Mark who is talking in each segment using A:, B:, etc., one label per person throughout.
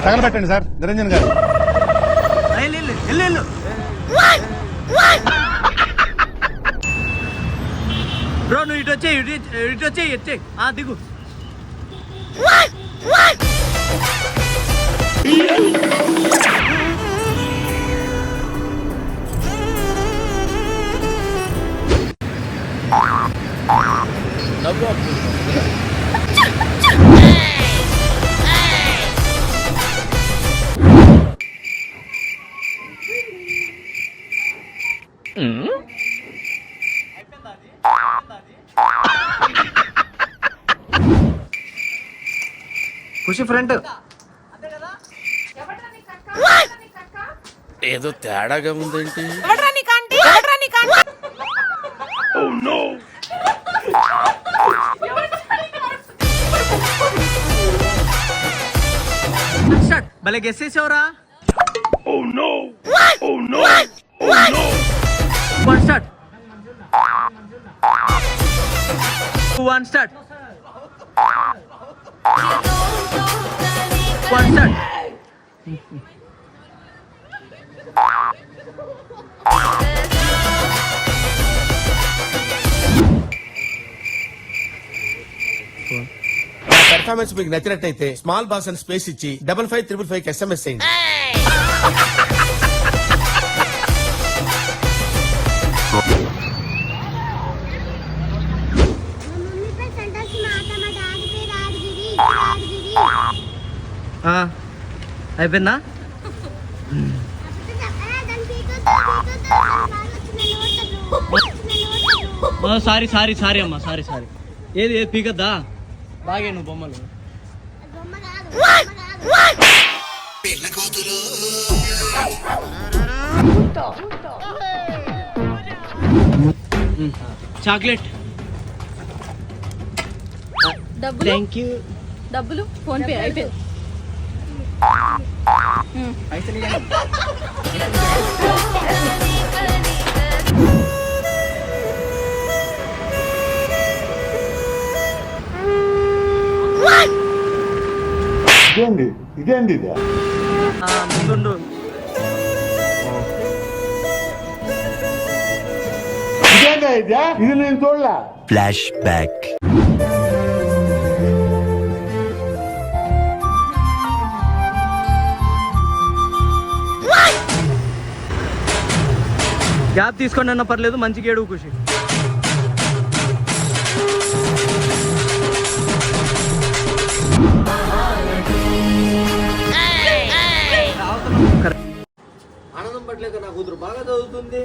A: తగలబెట్టండి sir Niranjan గారు.
B: Bro నువ్వు ఇటు వచ్చేయి దిగు. ఖుషి ఫ్రంట్
C: ఏదో తేడాగా ఉందేంటి?
B: భలే గెస్ చేసావురా. One start. One start. One start.
C: Performance మీకు నచ్చినట్టయితే స్మాల్ బాస్ అని స్పేస్ ఇచ్చి 5555 SMS చేయండి.
B: అయిపోయిందా? సారీ అమ్మా సారీ. ఏది పీకద్దా? బాగా నువ్వు బొమ్మలు చాక్లెట్. Thank you.
D: డబ్బులు ఫోన్ పే అయిపోయింది.
A: ఇదేంది ఇది?
B: ముందుండు.
A: ఇది నేను చూడలే.
E: Flash back.
B: గ్యాప్ తీసుకోండి అన్న పర్లేదు, మంచి గేడు ఖుషి.
C: ఆనందం పట్లేక నా కూతురు బాగా చదువుతుంది.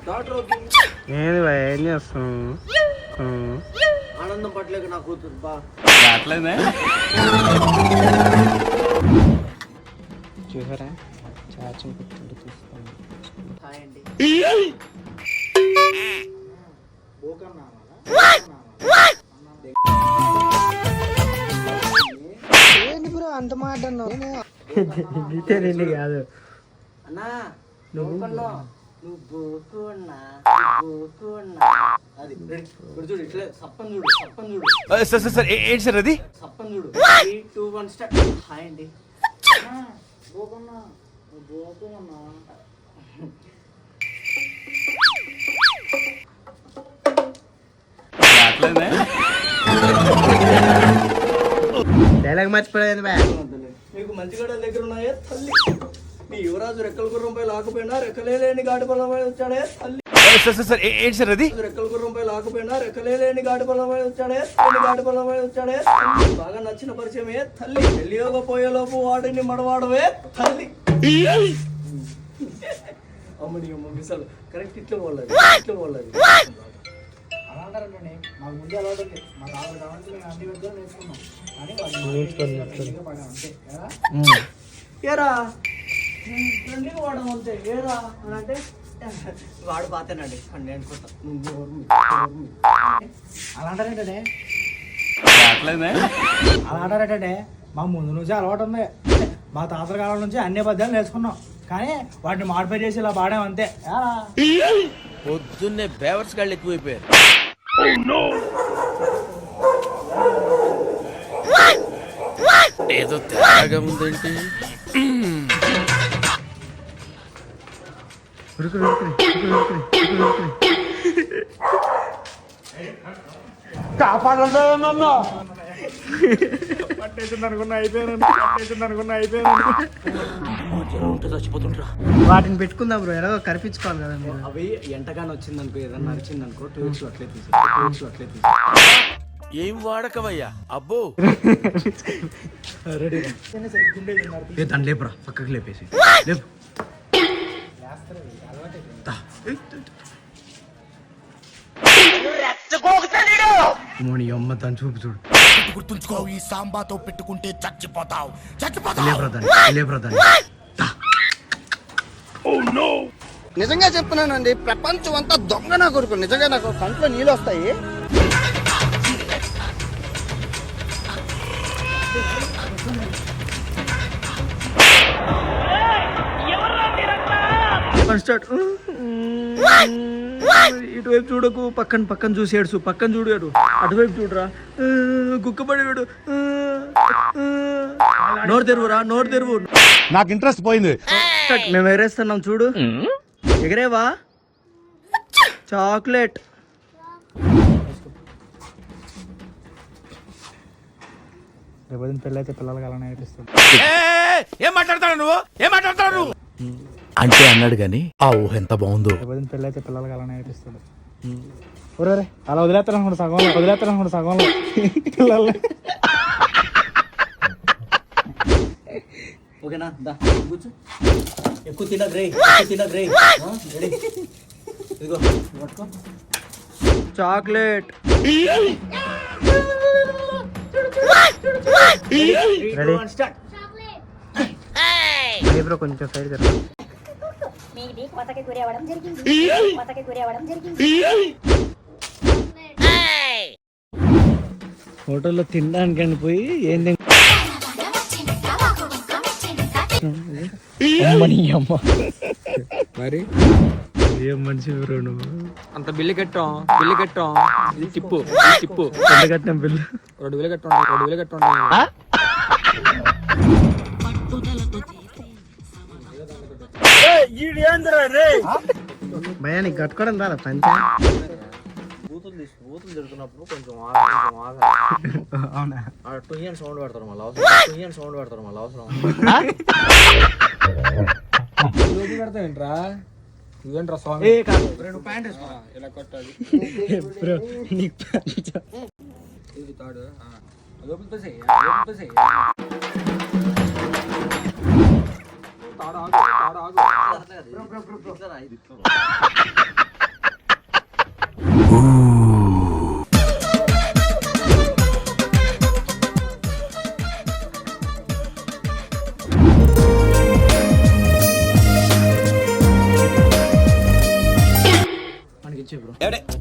C: డాక్టర్ అవుతుంది.
B: ఏం చేస్తాను?
C: ఆనందం పట్లేక నా కూతురు
B: చూసారా చార్జింగ్ పెట్టుకుంటూ తీసుకోండి.
C: అంత మాట
B: కాదు
C: అన్నా నువ్వు అది చూడు ఇట్లా సప్పని చూడు
E: సార్ ఏంటి సార్ అది?
C: సప్పని చూడు. 3, 2, 1 స్టార్ట్. హాయ్ అండి.
B: డైలాగ్ మర్చిపోయింది బా.
C: మీకు మంచిగా దగ్గర ఉన్నాయే తల్లి. నీ యువరాజు రెక్కల గుర్రంపై లాకపోయినా రెక్కలే లేని గాడి పొలమై వచ్చాడే తల్లి.
E: సార్ ఏంటి సార్ అది?
C: రెక్కల గుర్రంపై లాకపోయినా రెక్కలే లేని గాడి పొలమై వచ్చాడే బాగా నచ్చిన పరిచయమే తల్లి. పెళ్లియోగా పోయేలోపు వాడిని మడవాడవే తల్లి. అమ్మని అమ్మ మిసాలు కరెక్ట్ ఇట్లా పోలేదు.
F: అలా అంటారంటే మాకు ముందే అలవాటు ఉంది. మాకు ఆవిడ కావాలంటే మేము అన్ని విధాలు నేర్చుకున్నాం. కానీ
C: ఏరా ఫ్రెండ్గా వాడడం అంతే. ఏరా అని అంటే వాడు పాతేనండి అండి అనుకుంటా.
F: అలా అంటారేంటే మా ముందు నుంచి అలవాటు ఉంది. మా తాతల కాలం నుంచి అన్ని పద్యాలు నేర్చుకున్నాం. కానీ వాటిని మాడిఫై చేసి ఇలా పాడాం అంతే.
C: పొద్దున్నే బేవర్స్ గాళ్ళు ఎక్కువైపోయారు.
E: ఏదో తేడాగా ఉందేంటి?
A: కాపాడండి నన్ను.
C: వాటిని పెట్టుకుందాం బ్రో, ఎలాగో కరిపించుకోవాలి కదా మీరు. అవి ఎంటగానే వచ్చింది అనుకో, ఏదన్నా నడిచింది అనుకో, 2x అట్లే తీసి
E: ఏం వాడకవయ్యా అబ్బో.
B: దాన్ని లేపురా, పక్కకి లేపేసి లేపు. మోని అమ్మ దాన్ని చూపు చూడు.
E: గుర్తుంచుకో, ఈ సాంబాతో పెట్టుకుంటే చచ్చిపోతావు.
B: లేపురా దాన్ని.
C: నిజంగా చెప్తున్నానండి, ప్రపంచం అంతా దొంగ నా కొడుకు. నిజంగా నాకు కంట్లో నీళ్ళు వస్తాయి.
B: ఇటువైపు చూడకు, పక్కన చూసి ఏడుసు. పక్కన చూడు, అటువైపు చూడరా, గుక్కబడి వీడు. నోరు తెరువు.
A: నాకు ఇంట్రెస్ట్ పోయింది.
B: మేము ఎగరేస్తున్నాం చూడు. ఎగరేవా చాక్లెట్.
F: రేపు పెళ్ళైతే పిల్లలకి అలా నేర్పిస్తాడు.
E: ఏం మాట్లాడతాడు నువ్వు? అంటే అన్నాడు గాని ఆ ఊహ ఎంత బాగుందో.
F: రేపు పెళ్ళైతే పిల్లలకి అలా నేర్పిస్తాడు. ఒరే అలా వదిలేస్తాను సగంలో పిల్లల్ని.
C: ఓకేనా, దా కూర్చో. ఎక్కువ తినదు రే. ఇదిగో పట్టుకో
B: చాక్లెట్. బ్రో కొంచెం సైడ్ జరగ.
G: మీది కోతకి గురవడం జరిగింది.
B: హోటల్లో తినడానికి అని పోయి ఏం మరి ఏం మనిషి బ్రో నువ్వు.
H: అంత బిల్లు కట్టాం ఇది టిప్పు
B: ఎంత కట్టాం బిల్లు?
H: 2,000 కట్టండి.
B: భయా నీకు కట్టుకోవడం రాదా పంచ?
C: బూతులు తిడుతున్నప్పుడు కొంచెం
B: అవునా?
C: టూయన్ సౌండ్ పెడతారు మళ్ళీ అవసరం.
H: పెడతావేంట్రా నువ్వేంట్రా స్వామి?
B: ఏ కాదు రెండు ప్యాంట్ వేసుకో.
H: ఇలా కొట్టాలి
B: బ్రో నీకు పంచ.
H: ఇది తాడు లోపలితో చెయ్యి తాడు ఆగు.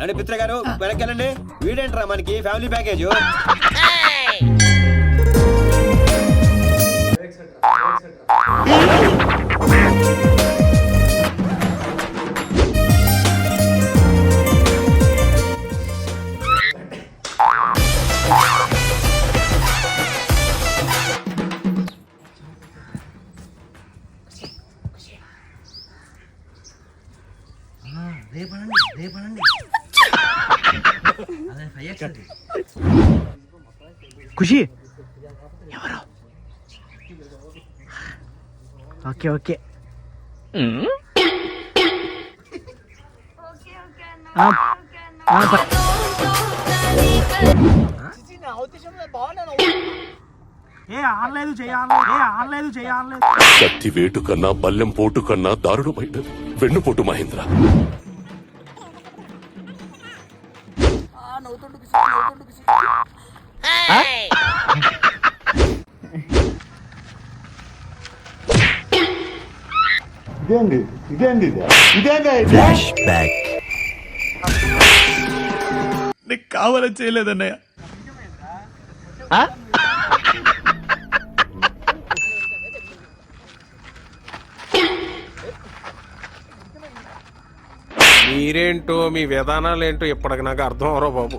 E: అంటే పిత్ర గారు వెనక్కెళ్ళండి. వీడేంట్రా మనకి ఫ్యామిలీ ప్యాకేజ్.
B: రేపనండి ఖుషి ఎవరు? ఓకే
F: ఆనలేదు చేయాలి.
I: కత్తి వేటు కన్నా బల్లెం పోటు కన్నా దారుణమైనది వెన్నుపోటు మహేంద్ర.
A: ఇదేంది
E: ఫ్లాష్ బ్యాక్.
B: నీకు కావాలని చేయలేదన్నయ్య.
J: మీరేంటో మీ విధానాలేంటో ఇప్పటికి నాకు అర్థం అవరో బాబు.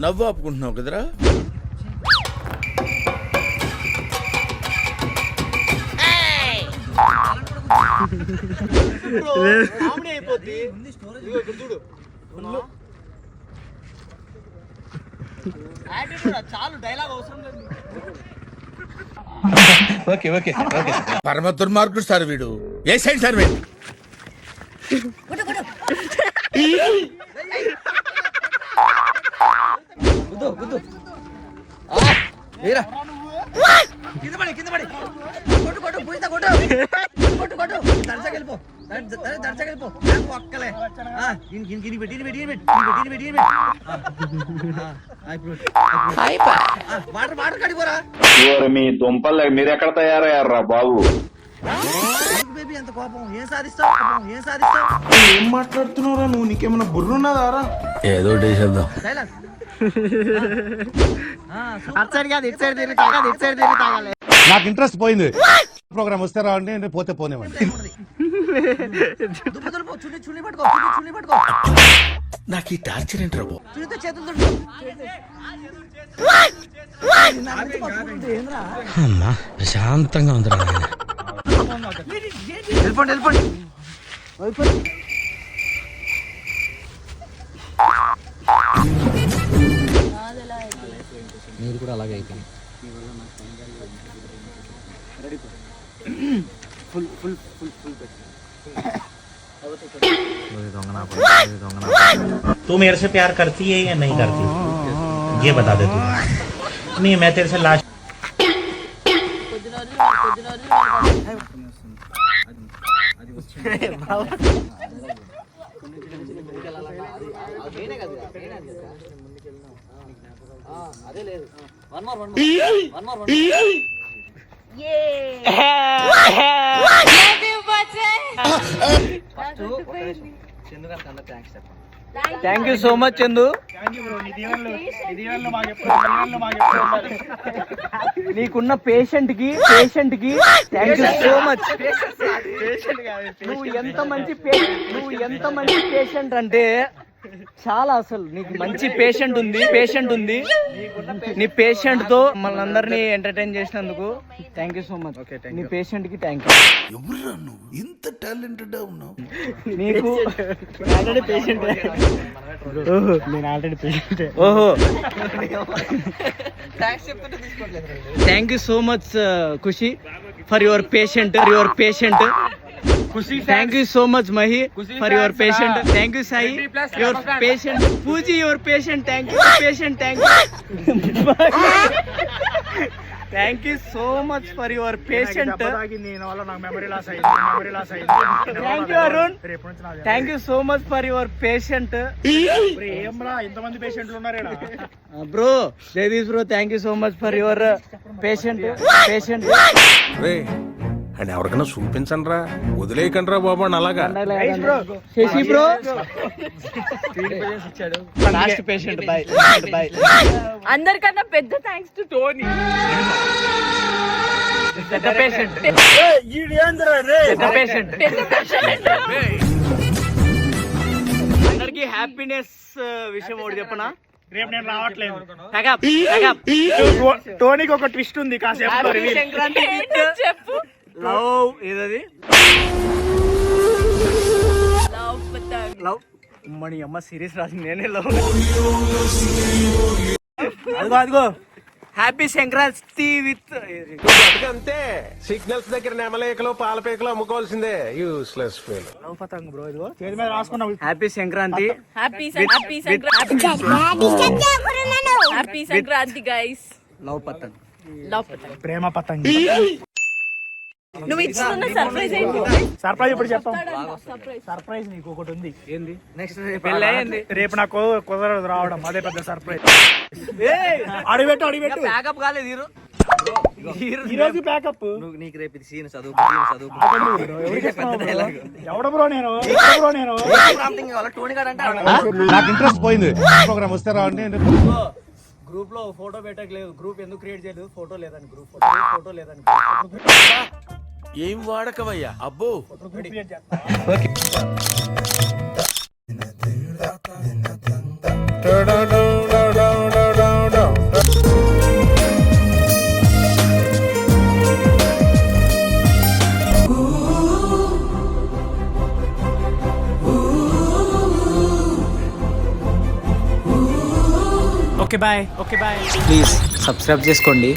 E: నవ్వు ఆపుకుంటున్నావు కదరా?
C: కామెడీ అయిపోద్ది. ఇదిగో ఇక్కడ చూడు. యాటిట్యూడ్ రా, చాలు డైలాగ్ అవసరం లేదు.
E: పరమ దుర్మార్గుడు సార్ వీడు. ఏ సైడ్ సార్ వీడు?
C: ఏరా కింద పడి కొట్టు పూయిత కొట్టు దర్శకి వెళ్ళిపో నాకు ఒక్కలే గిని పెట్టి వాటర్ కడిపోరా
K: మీ దుంపలు మీరు ఎక్కడ తయారయ్యారా బాబు?
C: బేబీ ఎంత కోపం, ఏం సాధిస్తావు?
F: ఏం మాట్లాడుతున్నావురా నువ్వు? నీకేమైనా బుర్రున్నదారా?
E: ఏదో చేద్దాం.
C: డైలాగ్
A: నాకు ఇంట్రెస్ట్ పోయింది. ప్రోగ్రామ్ వస్తే రావండి, పోతే పోనేవండి.
C: దుబ్బ చున్నీ పట్టుకో
E: నాకు ఈ టార్చర్ ఏంటి రాబో?
C: చున్నీతో చేతులు దుడుకో.
E: ప్రశాంతంగా ఉంది.
C: వెళ్ళిపోండి
H: మీరు కూడా అలాగే అయిపోయింది.
F: तू मेरे से प्यार करती है या नहीं करती? ये बता दे तू. नहीं, मैं तेरे से लास्ट
C: అదే లేదు. వన్ మోర్ చందు గారికి అందరూ థ్యాంక్స్ చెప్పండి. Thank you so much Chandu. నీకున్న పేషెంట్ కి థ్యాంక్ యూ సో మచ్. నువ్వు ఎంత మంచి పేషెంట్ అంటే చాలా, అసలు నీకు మంచి పేషెంట్ ఉంది. నీ పేషెంట్ తో మమ్మల్ని అందరినీ ఎంటర్టైన్ చేసినందుకు థ్యాంక్ యూ సో మచ్. నీ పేషెంట్ కి థ్యాంక్ యూ.
E: ఎవరురా నువ్వు ఇంత టాలెంటెడ్ ఉన్నావు?
C: నీకు ఆల్రెడీ పేషెంట్.
F: నేను ఆల్రెడీ పేషెంట్.
C: ఓహో, thank you so much Khushi for your patient. Thank you so much Mahi for your patient. Thank you Sai, your patient. Pooji, your patient. Thank you patient. Thank you so much for your patient. Thank you Arun. Thank you so much for your patient.
F: ఇంతమంది పేషెంట్లు ఉన్నారేడా?
C: Bro, Jagdish bro, thank you so much for your patient.
J: And ఎవరికైనా చూపించండి రా, వదిలేయకండి రా బాబు అని అలాగా.
C: Shashi bro last patient. Bye.
D: అందరికన్నా పెద్ద థ్యాంక్స్ టు టోనీ.
C: పెద్ద పేషెంట్. అందరికి హ్యాపీనెస్ విషయం ఒకటి చెప్పనా?
F: రేపు నేను రావట్లేదు.
C: టోనీకి ఒక ట్విస్ట్ ఉంది కాసేపు. సంక్రాంతి
D: చెప్పు.
C: లవ్ ఏదది? లవ్ మణి అమ్మ సిరీస్ రాసింది, నేనే లవ్. అదిగో హ్యాపీ సంక్రాంతి విత్.
J: అంతే, సిగ్నల్స్ దగ్గర నెమలేకలు పాలపేకలు అమ్ముకోవాల్సిందే. Useless fellow.
C: లవ్ పతంగ్ బ్రో, ఇదిగో
F: చేతి మీద రాసుకున్నావు.
C: Happy Sankranti.
D: Happy Sankranti guys.
C: Love పతంగ్.
F: ప్రేమ పతంగి.
D: నువ్వు ఇచ్చిన సర్ప్రైజ్ ఏంటి?
F: సర్ప్రైజ్ ఇప్పుడు చెప్తాం. సర్ప్రైజ్ నీకు ఒకటి ఉంది.
C: ఏంది? నెక్స్ట్ పెళ్ళి
F: రేపు నాకు కుదరదు రావడం, అదే పెద్ద సర్ప్రైజ్. అడిపెట్టు.
C: ప్యాకప్ కాలేదు
F: ఈ రోజు ప్యాకప్.
C: నీకు రేపు ఇది సీన్ చదువు.
F: ఎవడ బ్రో నేను?
A: నాకు ఇంట్రెస్ట్ పోయింది. ప్రోగ్రామ్ వస్తే రావండి.
C: గ్రూప్ లో ఫోటో పెట్టలేదు. గ్రూప్ ఎందుకు క్రియేట్ చేయలేదు? ఫోటో లేదని.
E: ఏం వాడకవయ్యా అబ్బో.
F: Okay bye.
C: ప్లీజ్ సబ్స్క్రైబ్ చేసుకోండి.